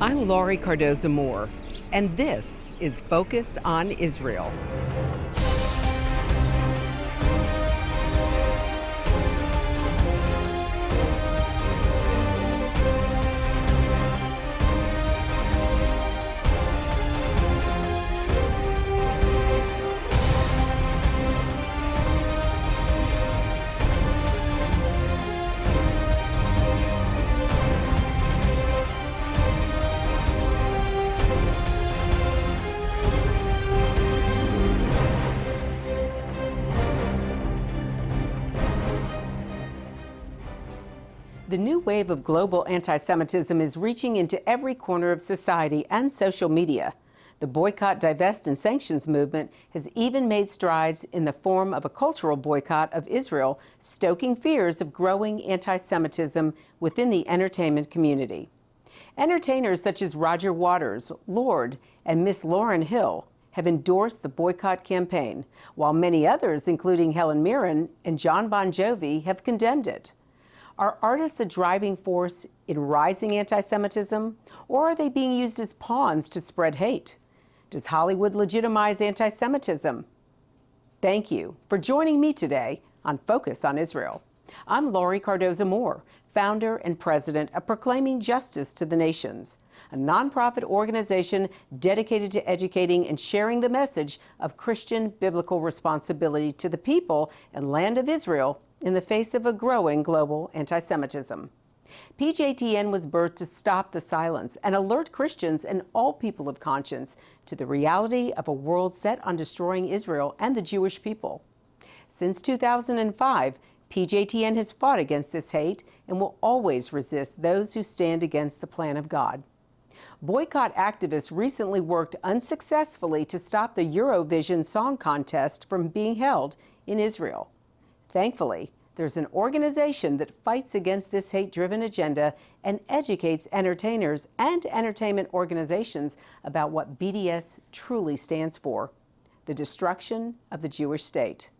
I'm Laurie Cardoza-Moore, and this is Focus on Israel. The new wave of global anti-Semitism is reaching into every corner of society and social media. The Boycott, Divest and Sanctions movement has even made strides in the form of a cultural boycott of Israel, stoking fears of growing anti-Semitism within the entertainment community. Entertainers such as Roger Waters, Lorde, and Miss Lauryn Hill have endorsed the boycott campaign, while many others, including Helen Mirren and John Bon Jovi, have condemned it. Are artists a driving force in rising anti-Semitism, or are they being used as pawns to spread hate? Does Hollywood legitimize anti-Semitism? Thank you for joining me today on Focus on Israel. I'm Laurie Cardoza-Moore, founder and president of Proclaiming Justice to the Nations, a nonprofit organization dedicated to educating and sharing the message of Christian biblical responsibility to the people and land of Israel in the face of a growing global anti-Semitism. PJTN was birthed to stop the silence and alert Christians and all people of conscience to the reality of a world set on destroying Israel and the Jewish people. Since 2005, PJTN has fought against this hate and will always resist those who stand against the plan of God. Boycott activists recently worked unsuccessfully to stop the Eurovision Song Contest from being held in Israel. Thankfully, there's an organization that fights against this hate-driven agenda and educates entertainers and entertainment organizations about what BDS truly stands for: the destruction of the Jewish state.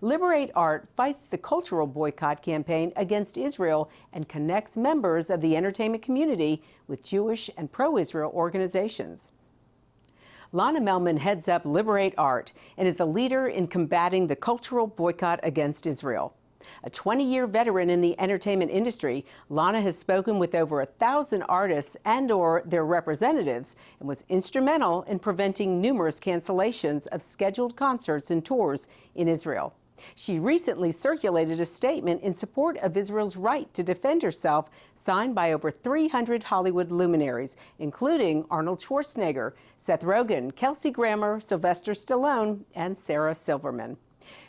Liberate Art fights the cultural boycott campaign against Israel and connects members of the entertainment community with Jewish and pro-Israel organizations. Lana Melman heads up Liberate Art and is a leader in combating the cultural boycott against Israel. A 20-year veteran in the entertainment industry, Lana has spoken with over 1,000 artists and/or their representatives and was instrumental in preventing numerous cancellations of scheduled concerts and tours in Israel. She recently circulated a statement in support of Israel's right to defend herself, signed by over 300 Hollywood luminaries, including Arnold Schwarzenegger, Seth Rogen, Kelsey Grammer, Sylvester Stallone, and Sarah Silverman.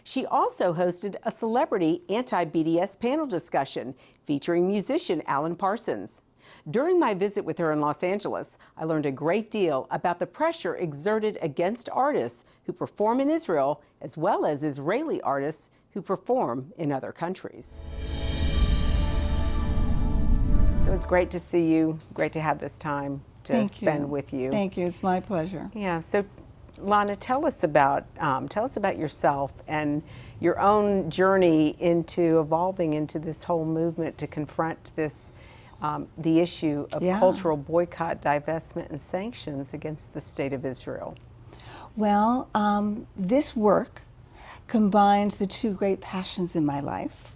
She also hosted a celebrity anti-BDS panel discussion featuring musician Alan Parsons. During my visit with her in Los Angeles, I learned a great deal about the pressure exerted against artists who perform in Israel, as well as Israeli artists who perform in other countries. So it's great to see you, great to have this time to spend with you. Thank you, it's my pleasure. Yeah, so Lana, tell us about yourself and your own journey into evolving into this whole movement to confront this the issue of cultural boycott, divestment, and sanctions against the state of Israel. Well, this work combines the two great passions in my life,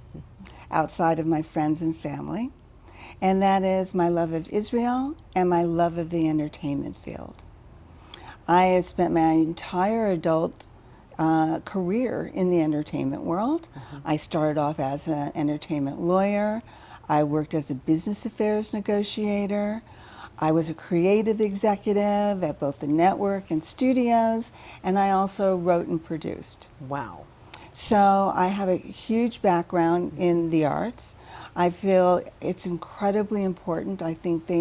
outside of my friends and family, and that is my love of Israel and my love of the entertainment field. I have spent my entire adult career in the entertainment world. I started off as an entertainment lawyer. I worked as a business affairs negotiator. I was a creative executive at both the network and studios, and I also wrote and produced. Wow. So I have a huge background in the arts. I feel it's incredibly important. I think they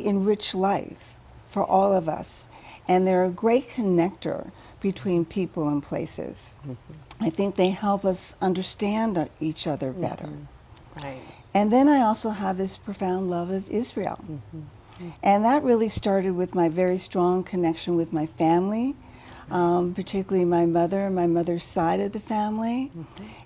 enrich life for all of us, and they're a great connector between people and places. I think they help us understand each other better. Right. And then I also have this profound love of Israel. And that really started with my very strong connection with my family, particularly my mother's side of the family.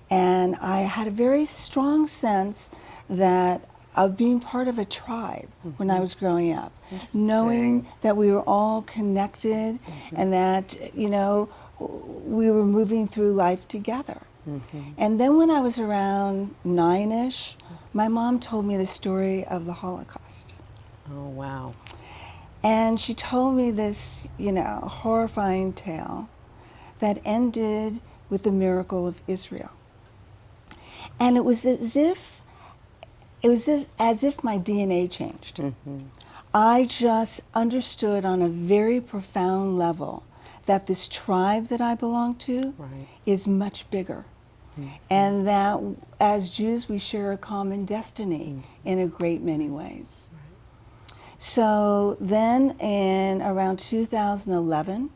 And I had a very strong sense that of being part of a tribe when I was growing up, knowing that we were all connected and that, you know, we were moving through life together. And then when I was around 9-ish, my mom told me the story of the Holocaust. Oh, wow. And she told me this, you know, horrifying tale that ended with the miracle of Israel. And it was as if my DNA changed. I just understood on a very profound level that this tribe that I belong to is much bigger. And that as Jews we share a common destiny in a great many ways. So then in around 2011,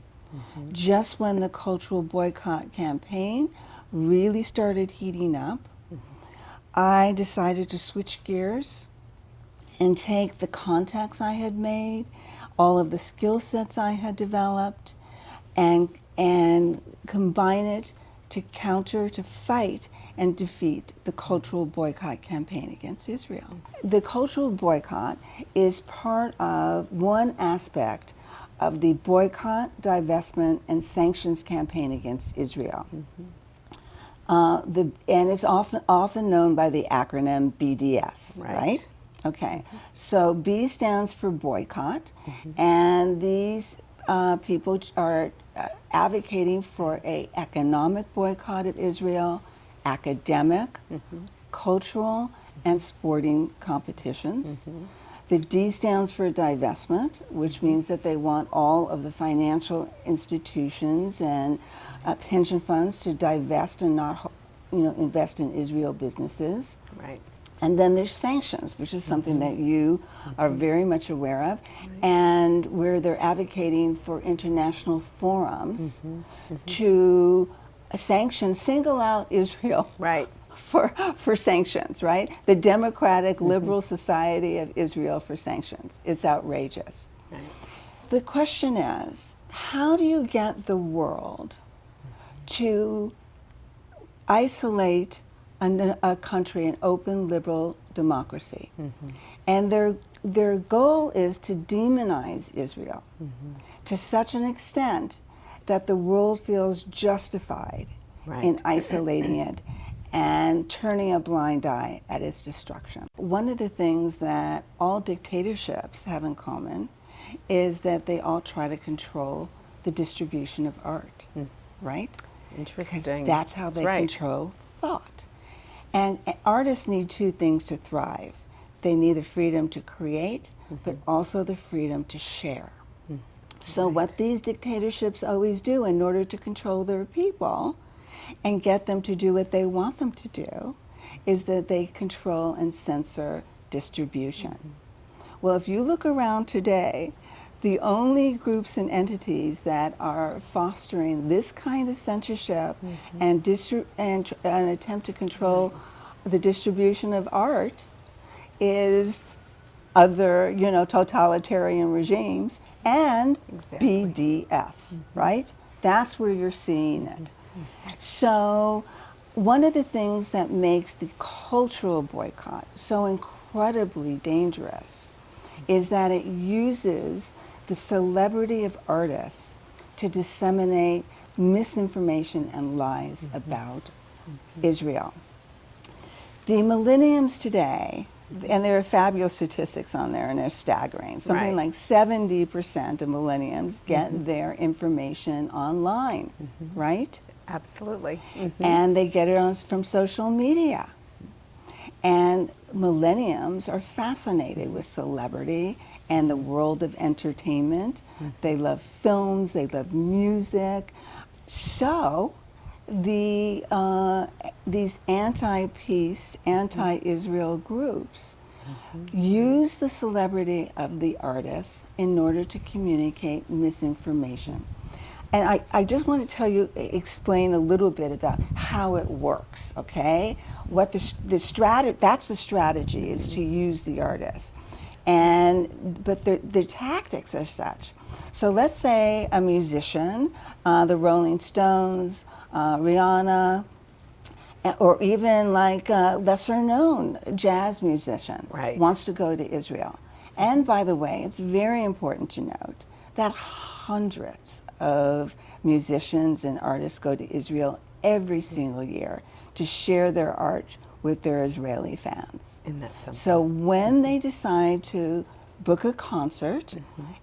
just when the cultural boycott campaign really started heating up, I decided to switch gears and take the contacts I had made, all of the skill sets I had developed, and combine it to counter, to fight and defeat the cultural boycott campaign against Israel. The cultural boycott is part of one aspect of the boycott, divestment, and sanctions campaign against Israel. And it's often known by the acronym BDS, right? Okay, so B stands for boycott, and these people are advocating for an economic boycott of Israel, academic, cultural, and sporting competitions. The D stands for divestment, which means that they want all of the financial institutions and pension funds to divest and not, you know, invest in Israel businesses. Right. And then there's sanctions, which is something that you are very much aware of, and where they're advocating for international forums to single out Israel for sanctions, right? The Democratic Liberal Society of Israel for sanctions. It's outrageous. Right. The question is, how do you get the world to isolate a country, an open liberal democracy? And their goal is to demonize Israel to such an extent that the world feels justified in isolating it and turning a blind eye at its destruction. One of the things that all dictatorships have in common is that they all try to control the distribution of art, right? Interesting. Because that's how they control thought. And artists need two things to thrive. They need the freedom to create, but also the freedom to share. So what these dictatorships always do in order to control their people and get them to do what they want them to do is that they control and censor distribution. Well, if you look around today, the only groups and entities that are fostering this kind of censorship and an attempt to control the distribution of art is other, you know, totalitarian regimes and BDS, right? That's where you're seeing it. So one of the things that makes the cultural boycott so incredibly dangerous is that it uses the celebrity of artists to disseminate misinformation and lies about Israel. The millenniums today, and there are fabulous statistics on there and they're staggering, something like 70% of millenniums get their information online, right? Absolutely. And they get it from social media. And millenniums are fascinated with celebrity and the world of entertainment. They love films, they love music. So these anti-peace, anti-Israel groups use the celebrity of the artists in order to communicate misinformation. And I just want to explain a little bit about how it works, okay? What that's the strategy, is to use the artists. But the tactics are such. So let's say a musician, the Rolling Stones, Rihanna, or even like a lesser known jazz musician Right. wants to go to Israel. And by the way, it's very important to note that hundreds of musicians and artists go to Israel every single year to share their art with their Israeli fans. And that's something. So when they decide to book a concert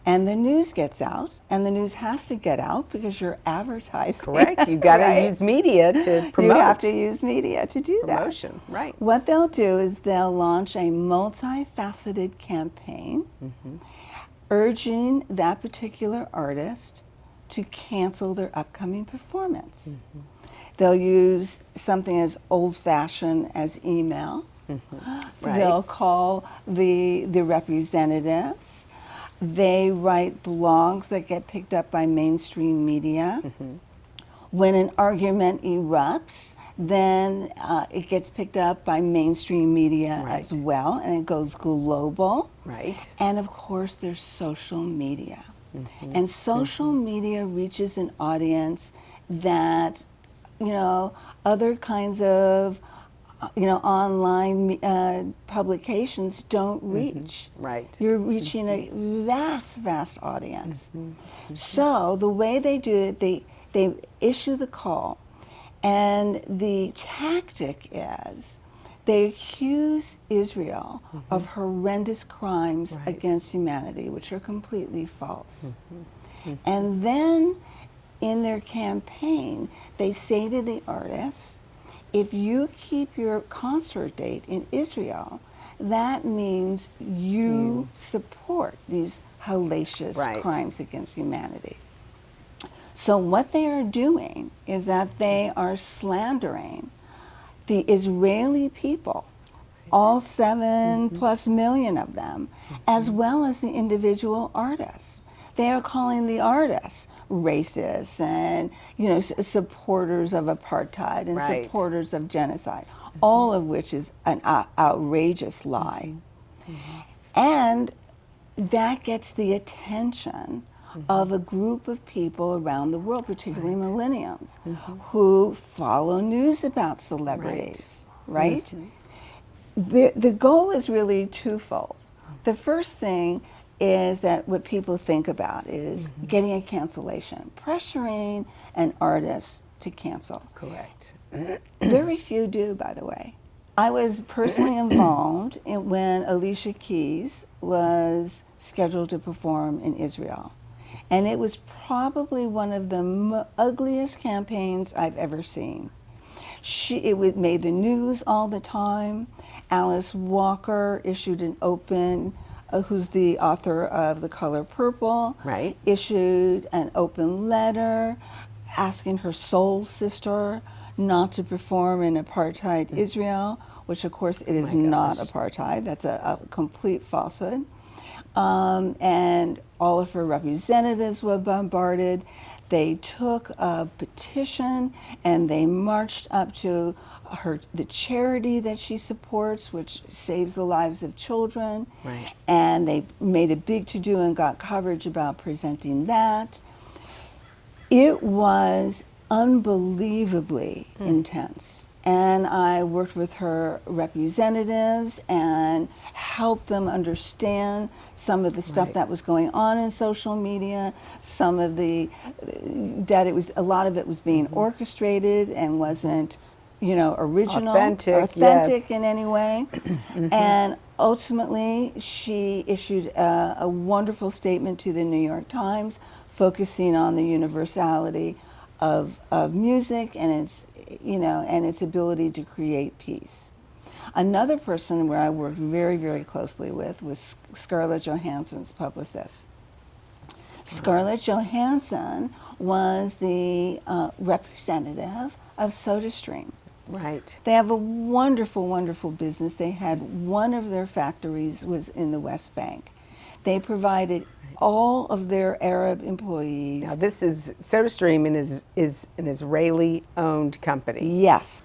and the news gets out, and the news has to get out because you're advertising. Correct. You've got to right? use media to promote. You have to use media to do promotion. that. Right. What they'll do is they'll launch a multifaceted campaign urging that particular artist to cancel their upcoming performance. They'll use something as old-fashioned as email. Right. They'll call the representatives. They write blogs that get picked up by mainstream media. When an argument erupts, then it gets picked up by mainstream media Right. as well, and it goes global. Right. And of course, there's social media. And social media reaches an audience that, other kinds of, online publications don't reach. Right. You're reaching a vast, vast audience. So the way they do it, they issue the call, and the tactic is they accuse Israel of horrendous crimes Right. against humanity, which are completely false. And then in their campaign, they say to the artists, if you keep your concert date in Israel, that means you support these hellacious Right. crimes against humanity. So what they are doing is that they are slandering the Israeli people, all 7+ million of them, as well as the individual artists. They are calling the artists racist and, supporters of apartheid and Right. supporters of genocide, all of which is an outrageous lie. And that gets the attention of a group of people around the world, particularly millennials, who follow news about celebrities, right? The goal is really twofold. The first thing is that what people think about is getting a cancellation, pressuring an artist to cancel. Correct. Very few do, by the way. I was personally involved when Alicia Keys was scheduled to perform in Israel. And it was probably one of the ugliest campaigns I've ever seen. It made the news all the time. Alice Walker issued an open, who's the author of The Color Purple, Right. issued an open letter asking her soul sister not to perform in apartheid Israel, which of course it is not apartheid. That's a complete falsehood. And all of her representatives were bombarded. They took a petition and they marched up to the charity that she supports, which saves the lives of children. Right. And they made a big to-do and got coverage about presenting that. It was unbelievably intense. And I worked with her representatives and helped them understand some of the stuff that was going on in social media, some of a lot of it was being orchestrated and wasn't, original, Authentic, yes. in any way. And ultimately, she issued a wonderful statement to the New York Times focusing on the universality of music and its ability to create peace. Another person where I worked very, very closely with was Scarlett Johansson's publicist. Scarlett Johansson was the representative of SodaStream. Right. They have a wonderful, wonderful business. They had one of their factories was in the West Bank. They provided all of their Arab employees. Now this is SodaStream is an Israeli-owned company. Yes.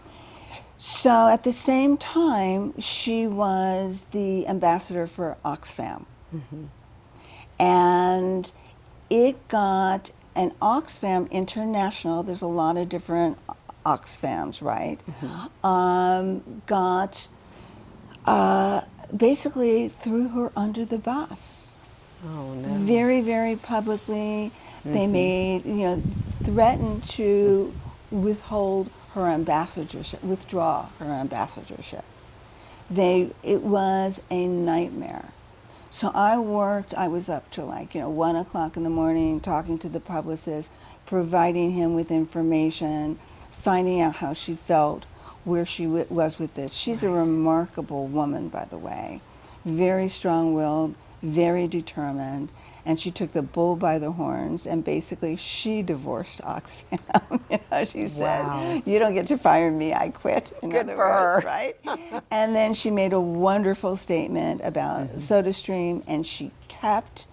So at the same time, she was the ambassador for Oxfam. And it got an Oxfam International. There's a lot of different Oxfam's, right, got basically threw her under the bus. Oh, no. Very, very publicly. They made, threatened to withdraw her ambassadorship. It was a nightmare. So I was up till 1 o'clock in the morning talking to the publicist, providing him with information, finding out how she felt, where she was with this. She's a remarkable woman, by the way, very strong-willed, very determined, and she took the bull by the horns, and basically she divorced Oxfam. She said, "You don't get to fire me, I quit." Good for her, right? And then she made a wonderful statement about SodaStream, and she kept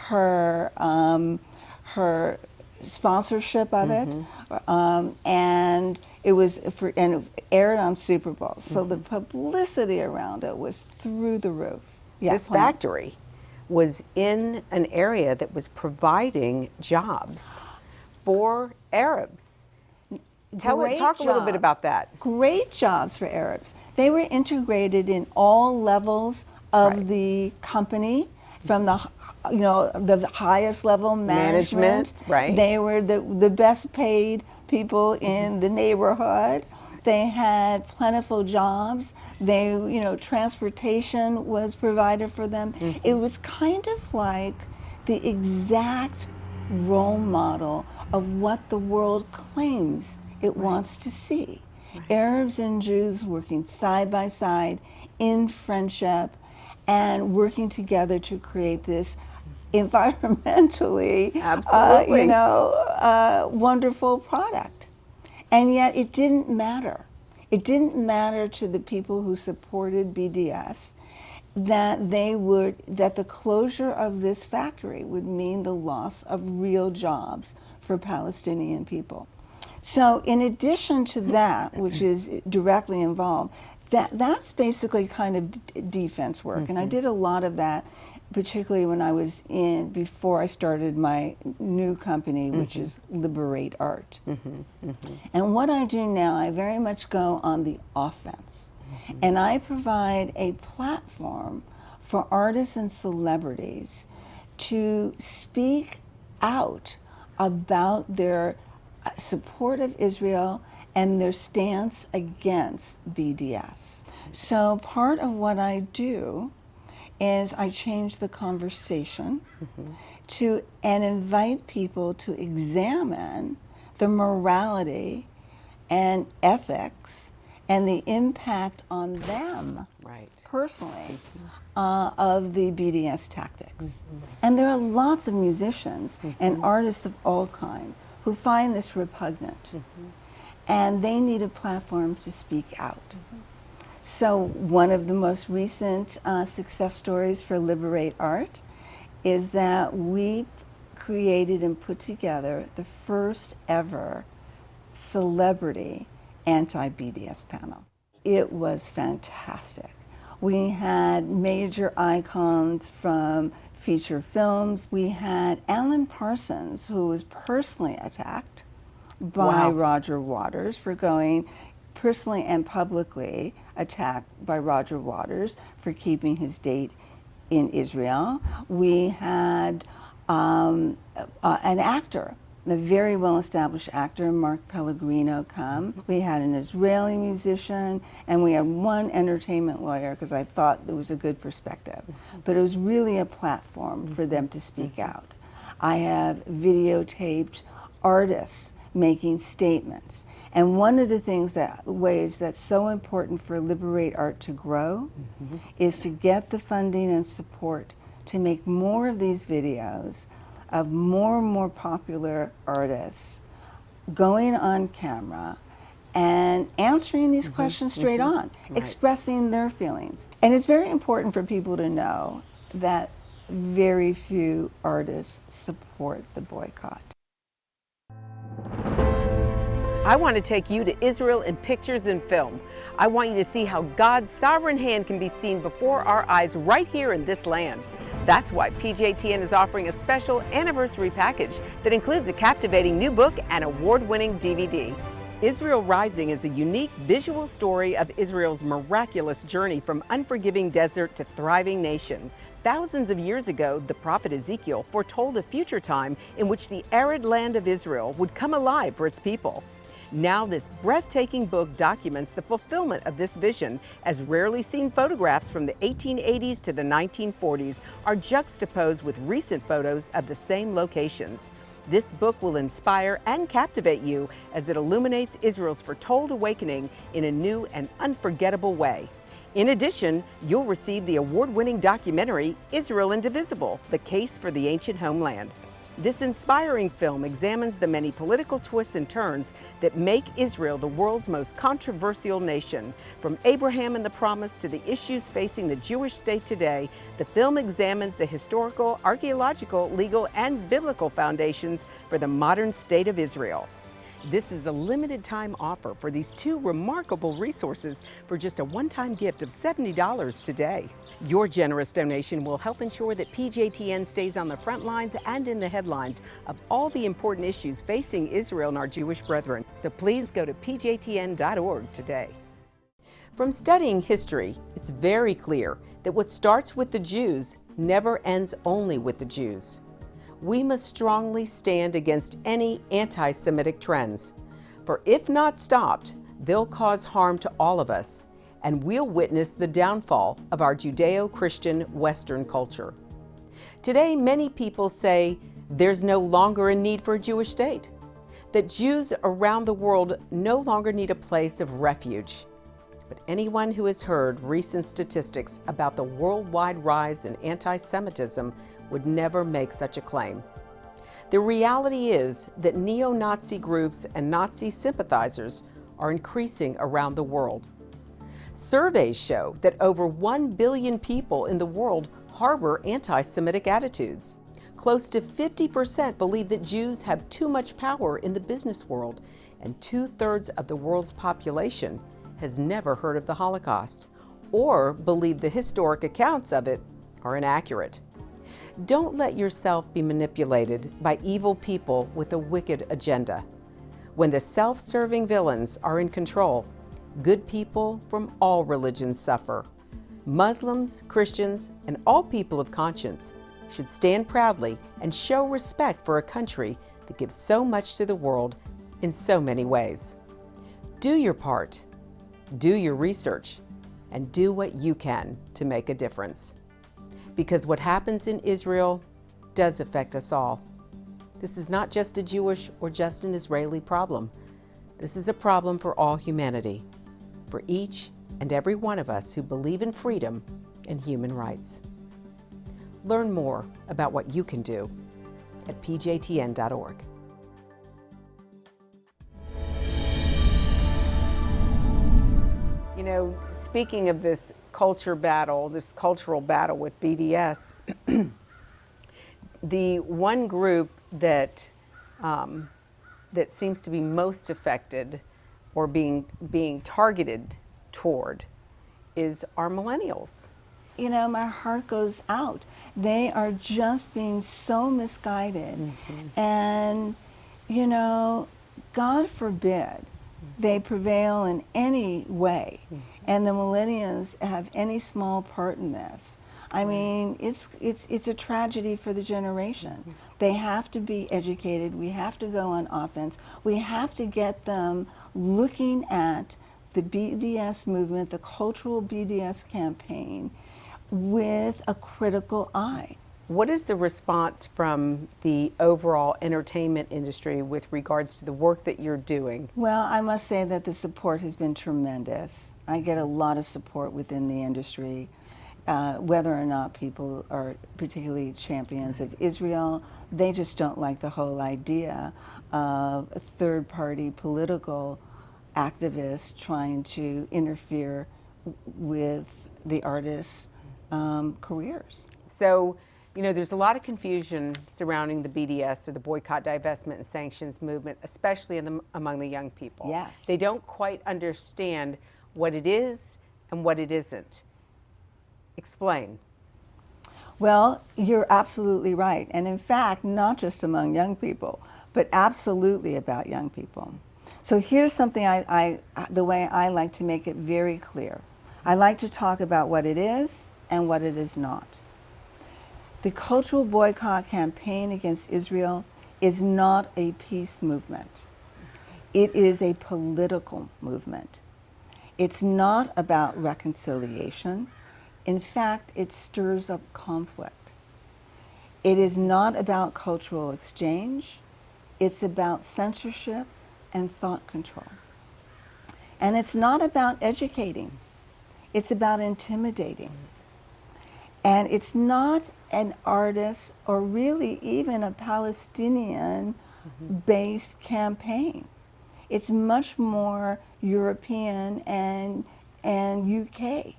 her her sponsorship of it, and it aired on Super Bowl. So the publicity around it was through the roof. This factory was in an area that was providing jobs for Arabs. Talk a little bit about that. Great jobs for Arabs. They were integrated in all levels of the company, from the highest level management. Right. They were the best paid people in the neighborhood. They had plentiful jobs. Transportation was provided for them. It was kind of like the exact role model of what the world claims it wants to see. Arabs and Jews working side by side in friendship and working together to create this environmentally wonderful product. And yet it didn't matter. It didn't matter to the people who supported BDS that the closure of this factory would mean the loss of real jobs for Palestinian people. So in addition to that, which is directly involved, that's basically kind of defense work. And I did a lot of that, particularly when I was before I started my new company, which is Liberate Art. And what I do now, I very much go on the offense. And I provide a platform for artists and celebrities to speak out about their support of Israel and their stance against BDS. So part of what I do is I change the conversation and invite people to examine the morality and ethics and the impact on them personally of the BDS tactics. And there are lots of musicians and artists of all kinds who find this repugnant, and they need a platform to speak out. So one of the most recent success stories for Liberate Art is that we created and put together the first ever celebrity anti-BDS panel. It was fantastic. We had major icons from feature films. We had Alan Parsons, who was personally attacked by Roger Waters for going personally and publicly attacked by Roger Waters for keeping his date in Israel. We had an actor, a very well-established actor, Mark Pellegrino, come. We had an Israeli musician, and we had one entertainment lawyer, because I thought there was a good perspective. But it was really a platform for them to speak out. I have videotaped artists making statements. And one of the ways that's so important for Liberate Art to grow is to get the funding and support to make more of these videos of more and more popular artists going on camera and answering these questions straight on, expressing their feelings. And it's very important for people to know that very few artists support the boycott. I want to take you to Israel in pictures and film. I want you to see how God's sovereign hand can be seen before our eyes right here in this land. That's why PJTN is offering a special anniversary package that includes a captivating new book and award-winning DVD. Israel Rising is a unique visual story of Israel's miraculous journey from unforgiving desert to thriving nation. Thousands of years ago, the prophet Ezekiel foretold a future time in which the arid land of Israel would come alive for its people. Now this breathtaking book documents the fulfillment of this vision, as rarely seen photographs from the 1880s to the 1940s are juxtaposed with recent photos of the same locations. This book will inspire and captivate you as it illuminates Israel's foretold awakening in a new and unforgettable way. In addition, you'll receive the award-winning documentary, Israel Indivisible: The Case for the Ancient Homeland. This inspiring film examines the many political twists and turns that make Israel the world's most controversial nation. From Abraham and the Promise to the issues facing the Jewish state today, the film examines the historical, archaeological, legal, and biblical foundations for the modern state of Israel. This is a limited time offer for these two remarkable resources for just a one-time gift of $70 today. Your generous donation will help ensure that PJTN stays on the front lines and in the headlines of all the important issues facing Israel and our Jewish brethren. So please go to pjtn.org today. From studying history, it's very clear that what starts with the Jews never ends only with the Jews. We must strongly stand against any anti-Semitic trends, for if not stopped, they'll cause harm to all of us, and we'll witness the downfall of our Judeo-Christian Western culture. Today, many people say there's no longer a need for a Jewish state, that Jews around the world no longer need a place of refuge. But anyone who has heard recent statistics about the worldwide rise in anti-Semitism would never make such a claim. The reality is that neo-Nazi groups and Nazi sympathizers are increasing around the world. Surveys show that over 1 billion people in the world harbor anti-Semitic attitudes. Close to 50% believe that Jews have too much power in the business world, and 2/3 of the world's population has never heard of the Holocaust or believe the historic accounts of it are inaccurate. Don't let yourself be manipulated by evil people with a wicked agenda. When the self-serving villains are in control, good people from all religions suffer. Muslims, Christians, and all people of conscience should stand proudly and show respect for a country that gives so much to the world in so many ways. Do your part, do your research, and do what you can to make a difference. Because what happens in Israel does affect us all. This is not just a Jewish or just an Israeli problem. This is a problem for all humanity, for each and every one of us who believe in freedom and human rights. Learn more about what you can do at pjtn.org. You know, speaking of this cultural battle with BDS, the one group that seems to be most affected or being targeted toward is our millennials. You know, my heart goes out. They are just being so misguided. Mm-hmm. And, you know, God forbid they prevail in any way, and the millennials have any small part in this. I mean, it's a tragedy for the generation. They have to be educated. We have to go on offense. We have to get them looking at the BDS movement, the cultural BDS campaign, with a critical eye. What is the response from the overall entertainment industry with regards to the work that you're doing? Well, I must say that the support has been tremendous. I get a lot of support within the industry, whether or not people are particularly champions of Israel. They just don't like the whole idea of a third-party political activists trying to interfere with the artists' careers. So, you know, there's a lot of confusion surrounding the BDS, or the Boycott, Divestment, and Sanctions movement, especially among the young people. Yes. They don't quite understand what it is and what it isn't. Explain. Well, you're absolutely right. And in fact, not just among young people, but absolutely about young people. So here's something the way I like to make it very clear. I like to talk about what it is and what it is not. The cultural boycott campaign against Israel is not a peace movement. It is a political movement. It's not about reconciliation. In fact, it stirs up conflict. It is not about cultural exchange. It's about censorship and thought control. And it's not about educating. It's about intimidating. And it's not an artist or really even a Palestinian-based campaign. It's much more European and UK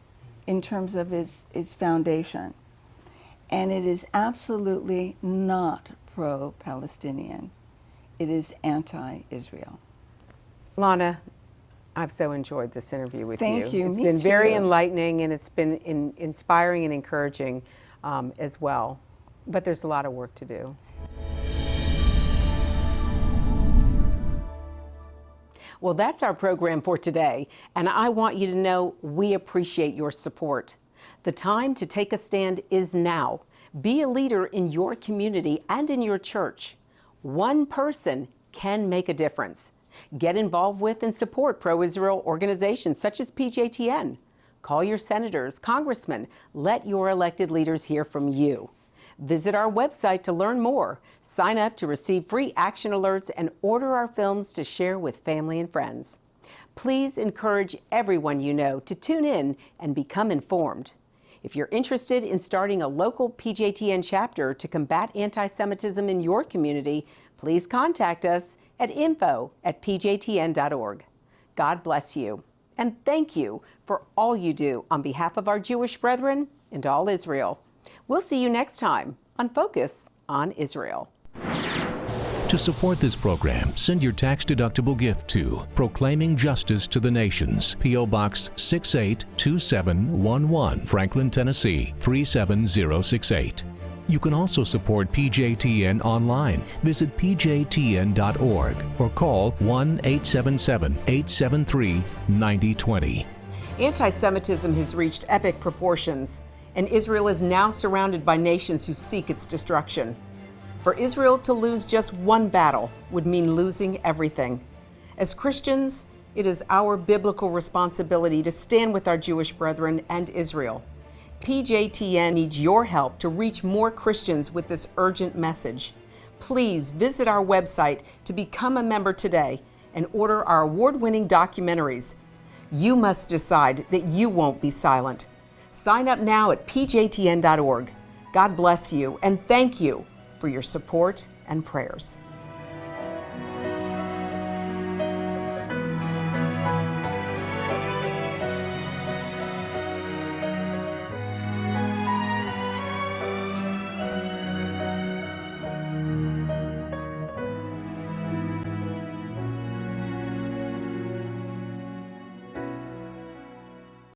in terms of its foundation. And it is absolutely not pro-Palestinian. It is anti-Israel. Lana, I've so enjoyed this interview with you. Thank you. It's Me been too. very enlightening, and it's been inspiring and encouraging as well. But there's a lot of work to do. Well, that's our program for today, and I want you to know we appreciate your support. The time to take a stand is now. Be a leader in your community and in your church. One person can make a difference. Get involved with and support pro-Israel organizations such as PJTN. Call your senators, congressmen. Let your elected leaders hear from you. Visit our website to learn more. Sign up to receive free action alerts and order our films to share with family and friends. Please encourage everyone you know to tune in and become informed. If you're interested in starting a local PJTN chapter to combat anti-Semitism in your community, please contact us at info@pjtn.org. God bless you, and thank you for all you do on behalf of our Jewish brethren and all Israel. We'll see you next time on Focus on Israel. To support this program, send your tax-deductible gift to Proclaiming Justice to the Nations, P.O. Box 682711, Franklin, Tennessee 37068. You can also support PJTN online. Visit pjtn.org or call 1-877-873-9020. Anti-Semitism has reached epic proportions, and Israel is now surrounded by nations who seek its destruction. For Israel to lose just one battle would mean losing everything. As Christians, it is our biblical responsibility to stand with our Jewish brethren and Israel. PJTN needs your help to reach more Christians with this urgent message. Please visit our website to become a member today and order our award-winning documentaries. You must decide that you won't be silent. Sign up now at pjtn.org. God bless you, and thank you for your support and prayers.